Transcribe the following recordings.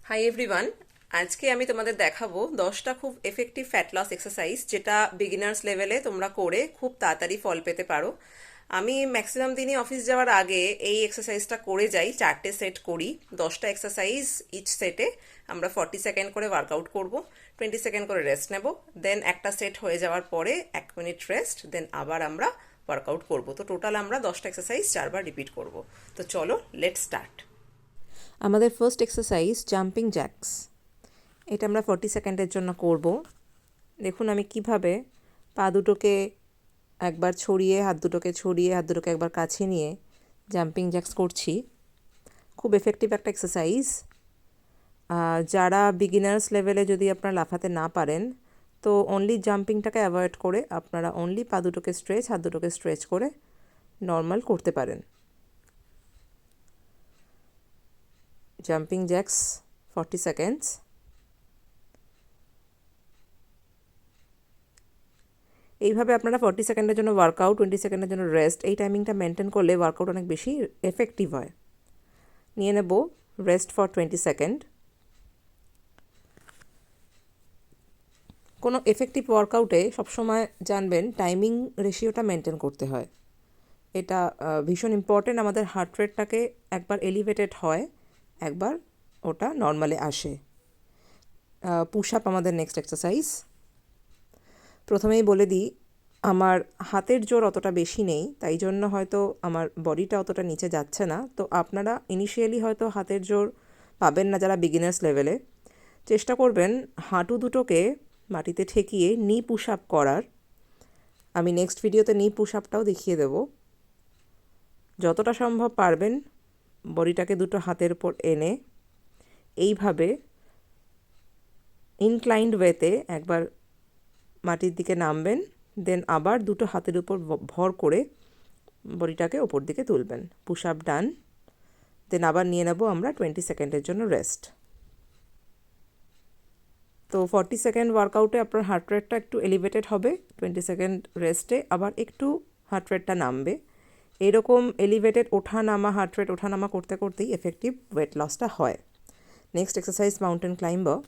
Hi everyone, আজকে আমি তোমাদের দেখাবো 10টা খুব এফেক্টিভ ফ্যাট লস এক্সারসাইজ যেটা বিগিনার্স লেভেলে তোমরা করে খুব তাড়াতাড়ি ফল পেতে পারো। আমি ম্যাক্সিমাম দিনই অফিস যাওয়ার আগে এই এক্সারসাইজটা করে যাই, 4টে সেট করি। 10টা এক্সারসাইজ, ইচ সেটে আমরা 40 সেকেন্ড করে ওয়ার্কআউট করব, 20 সেকেন্ড করে রেস্ট নেব, দেন একটা সেট হয়ে যাওয়ার পরে 1 মিনিট রেস্ট, দেন আবার আমরা ওয়ার্কআউট করব। তো টোটাল আমরা 10টা এক্সারসাইজ 4বার রিপিট করব। তো চলো, লেটস স্টার্ট। আমাদের ফার্স্ট এক্সারসাইজ জাম্পিং জ্যাক্স। এটা আমরা 40 সেকেন্ডের জন্য করব। দেখুন আমি কিভাবে পা দুটোকে একবার ছড়িয়ে, হাত দুটোকে ছড়িয়ে, হাত দুটোকে একবার কাছে নিয়ে জাম্পিং জ্যাক্স করছি। খুব এফেক্টিভ একটা এক্সারসাইজ। যারা বিগিনার্স লেভেলে যদি আপনারা লাফাতে না পারেন, তো অনলি জাম্পিংটাকে অ্যাভয়েড করে আপনারা অনলি পা দুটোকে স্ট্রেচ, হাত দুটোকে স্ট্রেচ করে নর্মাল করতে পারেন। Jumping jacks 40 seconds. এইভাবে আপনারা 40 সেকেন্ডের জন্য ওয়ার্কআউট, 20 সেকেন্ডের জন্য রেস্ট, এই টাইমিংটা মেনটেন করলে ওয়ার্কআউট অনেক বেশি এফেক্টিভ হয়। নিয়ে নেব রেস্ট ফর 20 সেকেন্ড। কোনো এফেক্টিভ ওয়ার্কআউটে সবসময় জানবেন টাইমিং রেশিওটা মেনটেন করতে হয়। এটা ভীষণ ইম্পর্টেন্ট। আমাদের হার্ট রেটটাকে একবার এলিভেটেড হয়, একবার ওটা নর্মালে আসে। পুশ আপ আমাদের নেক্সট এক্সারসাইজ। প্রথমেই বলে দিই, আমার হাতের জোর অতটা বেশি নেই, তাই জন্য হয়তো আমার বডিটা অতটা নিচে যাচ্ছে না। তো আপনারা ইনিশিয়ালি হয়তো হাতের জোর পাবেন না যারা বিগিনার্স লেভেলে। চেষ্টা করবেন হাঁটু দুটোকে মাটিতে ঠেকিয়ে নি পুশ আপ করার। আমি নেক্সট ভিডিওতে নি পুশ আপটাও দেখিয়ে দেব। যতটা সম্ভব পারবেন বডিটাকে দুটো হাতের উপর এনে এইভাবে ইনক্লাইন্ড ওয়েতে একবার মাটির দিকে নামবেন, দেন আবার দুটো হাতের উপর ভর করে বডিটাকে ওপর দিকে তুলবেন। পুশ আপ ডান। দেন আবার নিয়ে নেব আমরা 20 সেকেন্ডের জন্য রেস্ট। তো 40 সেকেন্ড ওয়ার্কআউটে আপনার হার্ট রেটটা একটু এলিভেটেড হবে, 20 সেকেন্ড রেস্টে আবার একটু হার্ট রেটটা নামবে। এরকম এলিভেটেড ওঠা নামা, হার্ট রেট ওঠা নামা করতে করতেই এফেক্টিভ ওয়েট লসটা হয়। Next exercise mountain climber.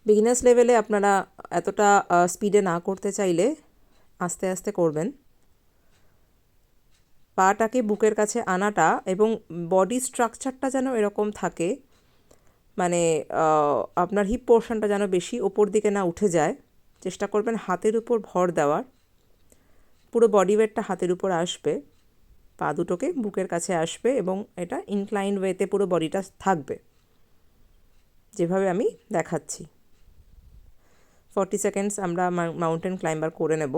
Beginners লেভেলে আপনারা এতটা স্পিডে না করতে চাইলে আস্তে আস্তে করবেন। পাটাকে বুকের কাছে আনাটা এবং বডি স্ট্রাকচারটা যেন এরকম থাকে, মানে আপনার হিপ পোর্শনটা যেন বেশি ওপর দিকে না উঠে যায়। চেষ্টা করবেন হাতের উপর ভর দেওয়ার, পুরো বডি ওয়েটটা হাতের উপর আসবে, পা দুটোকে বুকের কাছে আসবে এবং এটা ইনক্লাইন্ড ওয়েতে পুরো বডিটা থাকবে, যেভাবে আমি দেখাচ্ছি। 40 সেকেন্ডস আমরা মাউন্টেন ক্লাইম্বার করে নেব।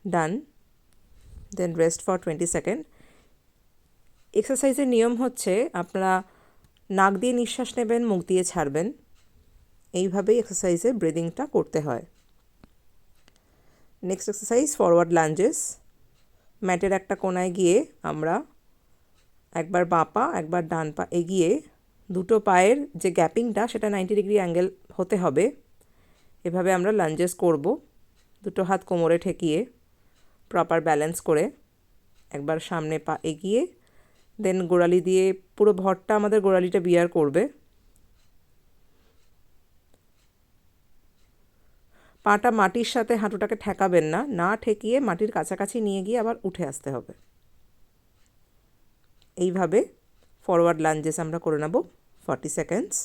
ডান। দেন রেস্ট ফর 20 সেকেন্ড। এক্সারসাইজের নিয়ম হচ্ছে আপনারা নাক দিয়ে নিঃশ্বাস নেবেন, মুখ দিয়ে ছাড়বেন। এইভাবেই এক্সারসাইজে ব্রিদিংটা করতে হয়। Next exercise forward lunges. ম্যাটের একটা কোনায় গিয়ে আমরা একবার বাঁ পা একবার ডান পা এগিয়ে দুটো পায়ের যে গ্যাপিংটা সেটা 90 ডিগ্রি অ্যাঙ্গেল হতে হবে। এভাবে আমরা লাঞ্জেস করব, দুটো হাত কোমরে ঠেকিয়ে প্রপার ব্যালেন্স করে একবার সামনে পা এগিয়ে, দেন গোড়ালি দিয়ে পুরো ভরটা আমাদের গোড়ালিটা বিয়ার করবে। পাটা মাটির সাথে হাঁটুটাকে ঠেকাবেন না, না ঠেকিয়ে মাটির কাছাকাছি নিয়ে গিয়ে আবার উঠে আসতে হবে। এইভাবে ফরওয়ার্ড লাঞ্জেস আমরা করে নেব 40 সেকেন্ডস।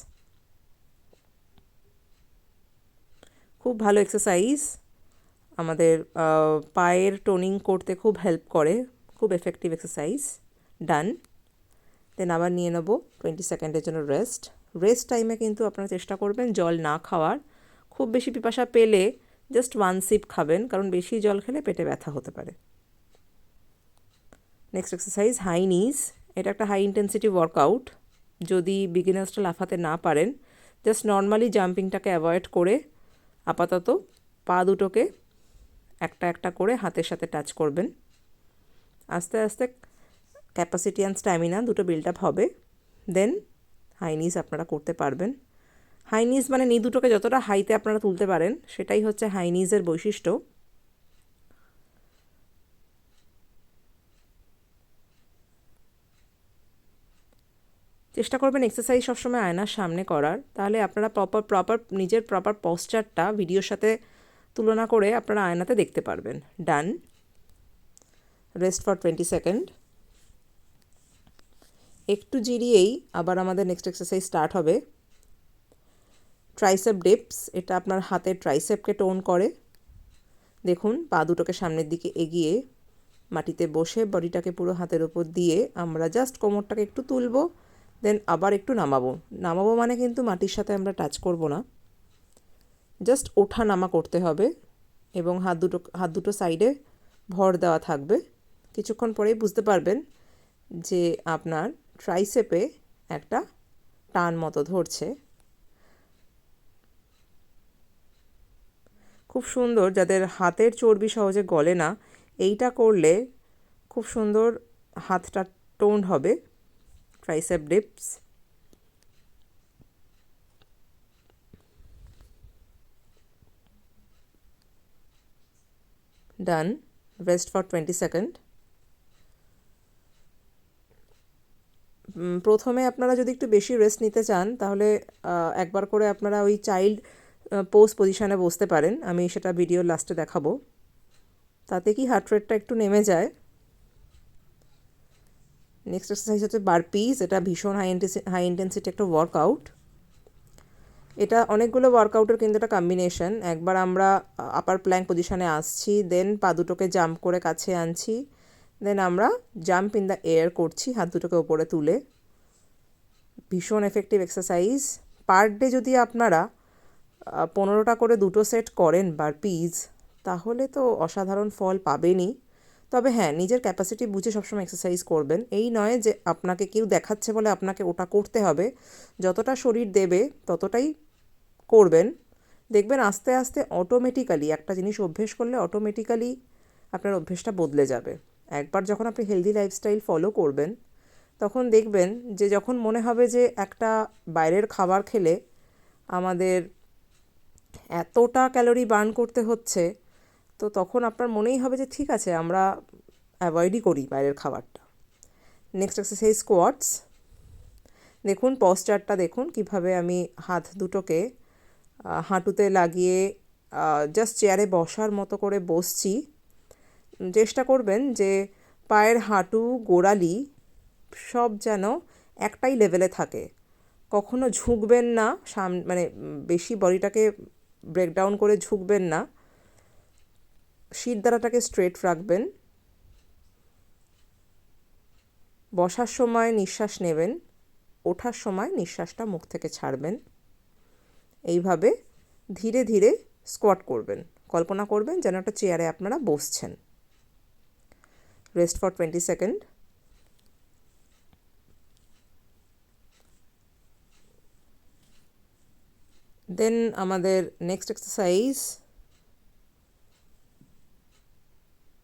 খুব ভালো এক্সারসাইজ, আমাদের পায়ের টোনিং করতে খুব হেল্প করে, খুব এফেক্টিভ এক্সারসাইজ। ডান। দেন আবার নিয়ে নেব 20 সেকেন্ডের জন্য রেস্ট। রেস্ট টাইমে কিন্তু আপনারা চেষ্টা করবেন জল না খাওয়ার। খুব বেশি পিপাসা পেলে জাস্ট 1 সিপ খাবেন, কারণ বেশি জল খেলে পেটে ব্যথা হতে পারে। নেক্সট এক্সারসাইজ হাই নিজ। এটা একটা হাই ইন্টেন্সিটি ওয়ার্কআউট। যদি বিগিনার্সটা লাফাতে না পারেন, জাস্ট নর্মালি জাম্পিংটাকে অ্যাভয়েড করে আপাতত পা দুটোকে একটা একটা করে হাতের সাথে টাচ করবেন। আস্তে আস্তে ক্যাপাসিটি অ্যান্ড স্ট্যামিনা দুটো বিল্ড আপ হবে, দেন হাই নিজ আপনারা করতে পারবেন। হাই নিজ মানে নি দুটোকে যতটা হাইতে আপনারা তুলতে পারেন সেটাই হচ্ছে হাই নিজের বৈশিষ্ট্য। চেষ্টা করবেন এক্সারসাইজ সবসময় আয়নার সামনে করার, তাহলে আপনারা নিজের প্রপার পশ্চারটা ভিডিওর সাথে তুলনা করে আপনারা আয়নাতে দেখতে পারবেন। ডান। Rest for 20 second. একটু জিরিয়েই আবার আমাদের নেক্সট এক্সারসাইজ স্টার্ট হবে। ট্রাইসেপ ডিপস, এটা আপনার হাতের ট্রাইসেপকে টোন করে। দেখুন পা দুটোকে সামনের দিকে এগিয়ে মাটিতে বসে বডিটাকে পুরো হাতের ওপর দিয়ে আমরা জাস্ট কোমরটাকে একটু তুলবো, দেন আবার একটু নামাবো মানে কিন্তু মাটির সাথে আমরা টাচ করব না, জাস্ট ওঠা নামা করতে হবে এবং হাত দুটো সাইডে ভর দেওয়া থাকবে। কিছুক্ষণ পরেই বুঝতে পারবেন যে আপনার ট্রাইসেপে একটা টান মতো ধরছে। খুব সুন্দর, যাদের হাতের চর্বি সহজে গলে না, এইটা করলে খুব সুন্দর হাতটা টোন হবে। Tricep dips. Done. Rest for 20 second. প্রথমে আপনারা যদি একটু বেশি রেস্ট নিতে চান তাহলে একবার করে আপনারা ওই চাইল্ড পোজ পজিশানে বসতে পারেন, আমি সেটা ভিডিওর লাস্টে দেখাবো। তাতে কি হার্ট রেটটা একটু নেমে যায়। নেক্সট এক্সারসাইজ হচ্ছে বারপিস। এটা ভীষণ হাই ইন্টেন্সিটি একটা ওয়ার্কআউট। এটা অনেকগুলো ওয়ার্কআউটের কিন্তু একটা কম্বিনেশন। একবার আমরা আপার প্ল্যাঙ্ক পজিশানে আসছি, দেন পা দুটোকে জাম্প করে কাছে আনছি, দেন আমরা জাম্প ইন দ্য এয়ার করছি হাত দুটোকে ওপরে তুলে। ভীষণ এফেক্টিভ এক্সারসাইজ। পার ডে যদি আপনারা 15টা করে 2টো সেট করেন বারপিস, তাহলে তো অসাধারণ ফল পাবেনই। তবে হ্যাঁ, নিজের ক্যাপাসিটি বুঝে সবসময় এক্সারসাইজ করবেন। এই নয় যে আপনাকে কেউ দেখাচ্ছে বলে আপনাকে ওটা করতে হবে। যতটা শরীর দেবে ততটাই করবেন। দেখবেন আস্তে আস্তে অটোমেটিক্যালি একটা জিনিস অভ্যেস করলে অটোমেটিক্যালি আপনার অভ্যেসটা বদলে যাবে। একবার যখন আপনি হেলদি লাইফস্টাইল ফলো করবেন, তখন দেখবেন যে যখন মনে হবে যে একটা বাইরের খাবার খেলে আমাদের এতটা ক্যালোরি বার্ন করতে হচ্ছে, তো তখন আপনার মনেই হবে যে ঠিক আছে, আমরা অ্যাভয়েডই করি বাইরের খাবারটা। Next exercise squats. দেখুন পশ্চারটা দেখুন কিভাবে আমি হাত দুটোকে হাঁটুতে লাগিয়ে জাস্ট চেয়ারে বসার মতো করে বসছি। চেষ্টা করবেন যে পায়ের হাঁটু গোড়ালি সব যেন একটাই লেভেলে থাকে, কখনো ঝুঁকবেন না, মানে বেশি বডিটাকে ব্রেকডাউন করে ঝুঁকবেন না। শিরদাঁড়াটাকে স্ট্রেট রাখবেন। বসার সময় নিঃশ্বাস নেবেন, ওঠার সময় নিঃশ্বাসটা মুখ থেকে ছাড়বেন। এইভাবে ধীরে ধীরে স্কোয়াট করবেন। কল্পনা করবেন যেন একটা চেয়ারে আপনারা বসছেন। Rest for 20 second. দেন আমাদের নেক্সট এক্সারসাইজ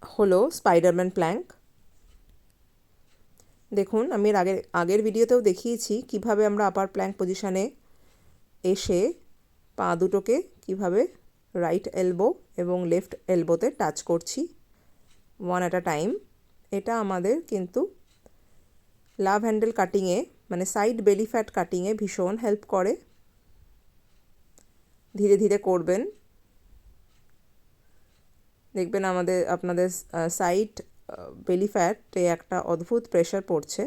হলো স্পাইডারম্যান প্ল্যাঙ্ক। দেখুন আমি আগের ভিডিওতেও দেখিয়েছি কিভাবে আমরা আপার প্ল্যাঙ্ক পজিশানে এসে পা দুটোকে কিভাবে রাইট এলবো এবং লেফট এলবোতে টাচ করছি, ওয়ান অ্যাট আ টাইম। এটা আমাদের কিন্তু লাভ হ্যান্ডেল কাটিংয়ে, মানে সাইড বেলি ফ্যাট কাটিংয়ে ভীষণ হেল্প করে। ধীরে ধীরে করবেন, দেখবেন আপনাদের সাইড বেলি ফ্যাটে একটা অদ্ভুত প্রেশার পড়ছে।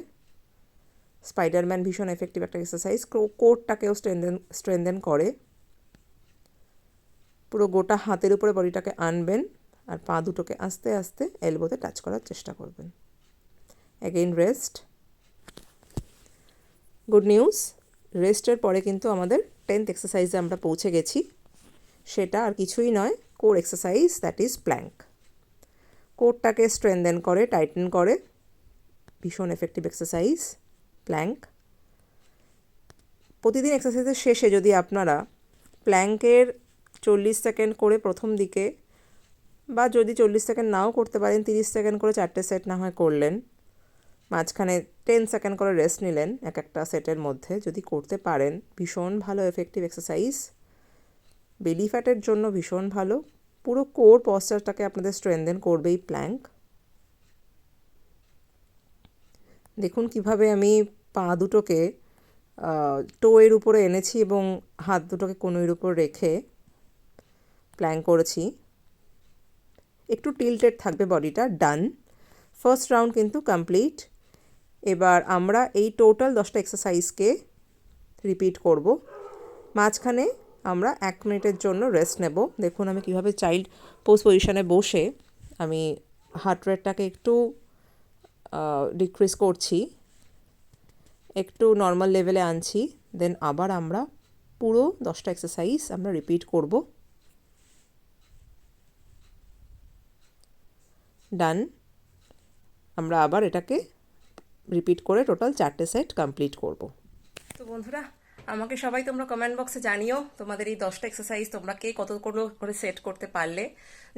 স্পাইডারম্যান ভীষণ এফেক্টিভ একটা এক্সারসাইজ। কোরটাকেও স্ট্রেনদেন করে। পুরো গোটা হাতের উপরে বডিটাকে আনবেন আর পা দুটোকে আস্তে আস্তে এলবোতে টাচ করার চেষ্টা করবেন। Again rest. গুড নিউজ, রেস্টের পরে কিন্তু আমাদের 10th এক্সারসাইজে আমরা পৌঁছে গেছি। সেটা আর কিছুই নয়, core exercise, that is plank. কোরটাকে স্ট্রেনদেন করে, টাইটেন করে। ভীষণ এফেক্টিভ এক্সারসাইজ প্ল্যাঙ্ক। প্রতিদিন এক্সারসাইজের শেষে যদি আপনারা প্ল্যাঙ্কের 40 সেকেন্ড করে প্রথম দিকে, বা যদি 40 সেকেন্ড নাও করতে পারেন 30 সেকেন্ড করে 4টে সেট না হয় করলেন, মাঝখানে 10 সেকেন্ড করে রেস্ট নিলেন এক একটা সেটের মধ্যে, যদি করতে পারেন ভীষণ ভালো এফেক্টিভ এক্সারসাইজ। বেলি ফ্যাটের জন্য ভীষণ ভালো। পুরো কোর পশ্চারটাকে আপনাদের স্ট্রেনদেন করবেই প্ল্যাঙ্ক। দেখুন কিভাবে আমি পা দুটোকে টোয়ের উপরে এনেছি এবং হাত দুটোকে কনুইয়ের উপর রেখে প্ল্যাঙ্ক করেছি। একটু টিল্টেড থাকবে বডিটা। ডান, ফার্স্ট রাউন্ড কিন্তু কমপ্লিট। এবার আমরা এই টোটাল 10টা এক্সারসাইজকে রিপিট করব। মাঝখানে আমরা 1 মিনিটের জন্য রেস্ট নেব। দেখুন আমি কিভাবে চাইল্ড পোজ পজিশনে বসে আমি হার্ট রেটটাকে একটু ডিক্রিজ করছি, একটু নর্মাল লেভেলে আনছি। দেন আবার আমরা পুরো 10টা এক্সারসাইজ আমরা রিপিট করব। ডান, আমরা আবার এটাকে রিপিট করে টোটাল 4টে সেট কমপ্লিট করব। তো বন্ধুরা, আমাকে সবাই তোমরা কমেন্ট বক্সে জানিও তোমাদের এই 10টা এক্সারসাইজ তোমরা কে কত করে সেট করতে পারলে।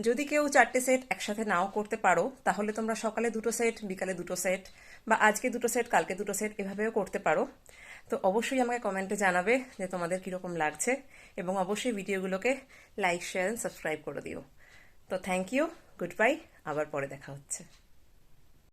যদি কেউ 4টে সেট একসাথে নাও করতে পারো তাহলে তোমরা সকালে 2টো সেট, বিকালে 2টো সেট, বা আজকে 2টো সেট, কালকে 2টো সেট, এভাবেও করতে পারো। তো অবশ্যই আমাকে কমেন্টে জানাবে যে তোমাদের কীরকম লাগছে, এবং অবশ্যই ভিডিওগুলোকে লাইক, শেয়ার, সাবস্ক্রাইব করে দিও। তো থ্যাংক ইউ, গুড বাই, আবার পরে দেখা হচ্ছে।